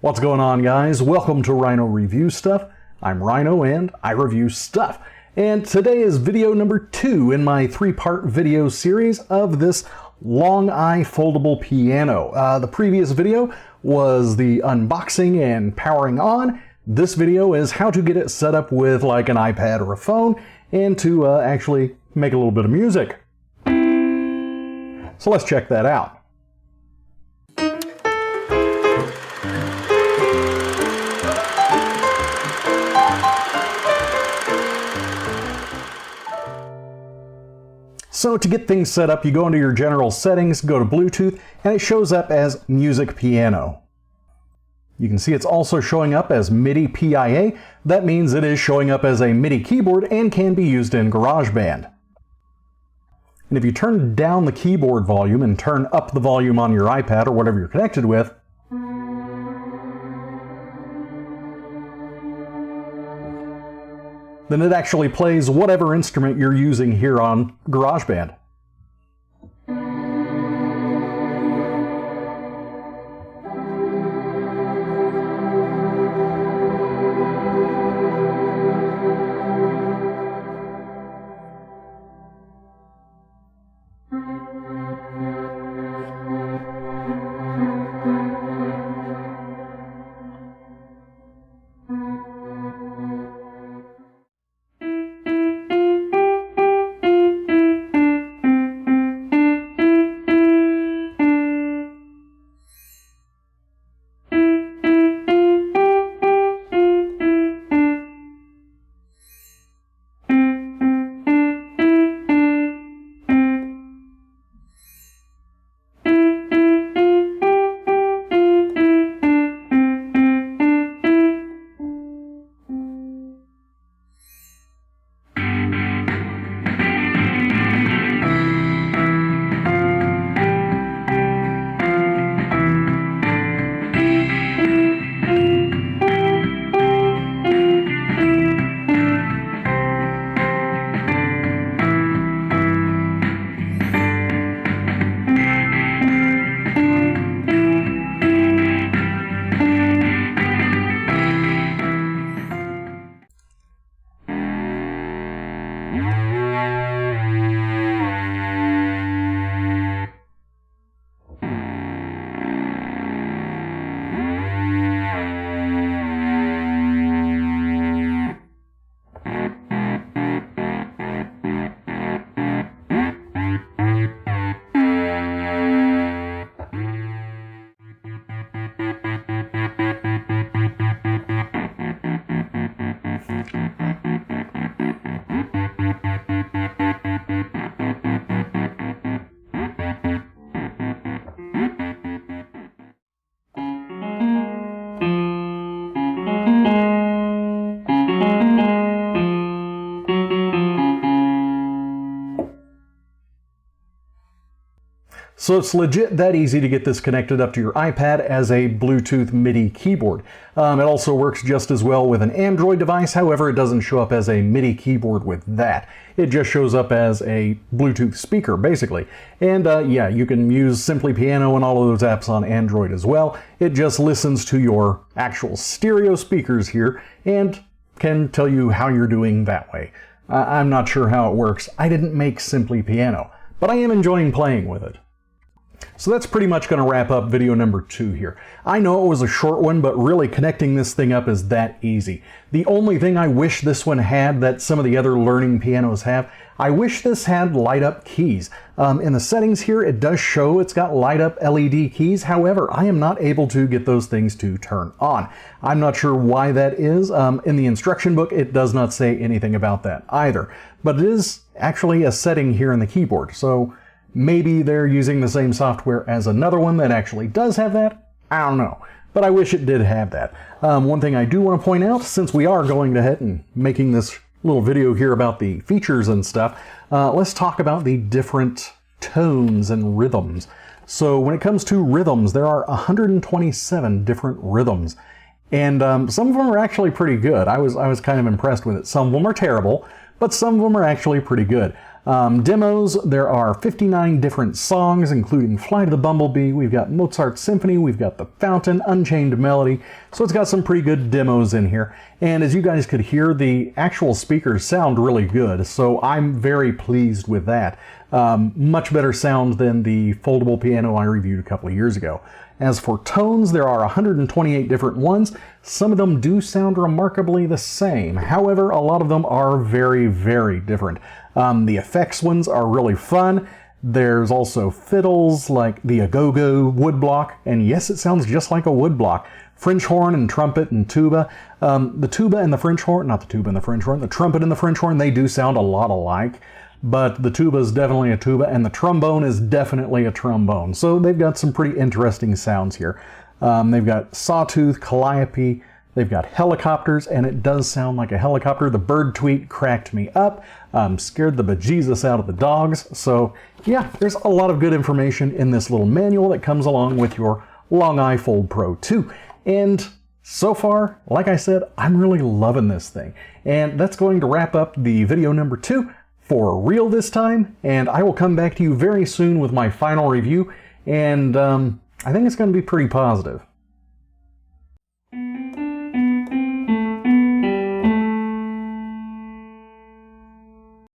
What's going on, guys? Welcome to Rhino Review Stuff. I'm Rhino and I review stuff. And today is video number 2 in my 3-part video series of this LongEye foldable piano. The previous video was the unboxing and powering on. This video is how to get it set up with like an iPad or a phone and to actually make a little bit of music. So let's check that out. So to get things set up, you go into your general settings, go to Bluetooth, and it shows up as Music Piano. You can see it's also showing up as MIDI PIA. That means it is showing up as a MIDI keyboard and can be used in GarageBand. And if you turn down the keyboard volume and turn up the volume on your iPad or whatever you're connected with, then it actually plays whatever instrument you're using here on GarageBand. So it's legit that easy to get this connected up to your iPad as a Bluetooth MIDI keyboard. It also works just as well with an Android device, however it doesn't show up as a MIDI keyboard with that. It just shows up as a Bluetooth speaker, basically. And yeah, you can use Simply Piano and all of those apps on Android as well. It just listens to your actual stereo speakers here and can tell you how you're doing that way. I'm not sure how it works. I didn't make Simply Piano, but I am enjoying playing with it. So that's pretty much going to wrap up video number 2 here. I know it was a short one, but really connecting this thing up is that easy. The only thing I wish this one had that some of the other learning pianos have, I wish this had light-up keys. In the settings here, it does show it's got light-up LED keys. However, I am not able to get those things to turn on. I'm not sure why that is. In the instruction book, it does not say anything about that either. But it is actually a setting here in the keyboard, so maybe they're using the same software as another one that actually does have that. I don't know, but I wish it did have that. One thing I do want to point out, since we are going ahead and making this little video here about the features and stuff, let's talk about the different tones and rhythms. So when it comes to rhythms, there are 127 different rhythms. And some of them are actually pretty good. I was kind of impressed with it. Some of them are terrible, but some of them are actually pretty good. Demos, there are 59 different songs, including Fly to the Bumblebee, we've got Mozart's Symphony, we've got The Fountain, Unchained Melody, so it's got some pretty good demos in here. And as you guys could hear, the actual speakers sound really good, so I'm very pleased with that. Much better sound than the foldable piano I reviewed a couple of years ago. As for tones, there are 128 different ones. Some of them do sound remarkably the same. However, a lot of them are very, very different. The effects ones are really fun. There's also fiddles like the agogo woodblock, and yes, it sounds just like a woodblock. French horn and trumpet and tuba. The tuba and the French horn, not the tuba and the French horn, the trumpet and the French horn, they do sound a lot alike. But the tuba is definitely a tuba, and the trombone is definitely a trombone. So they've got some pretty interesting sounds here. They've got sawtooth, calliope, they've got helicopters, and it does sound like a helicopter. The bird tweet cracked me up, scared the bejesus out of the dogs. So yeah, there's a lot of good information in this little manual that comes along with your LongEye Fold Pro II. And so far, like I said, I'm really loving this thing. And that's going to wrap up the video number 2. For real this time, and I will come back to you very soon with my final review, and I think it's going to be pretty positive.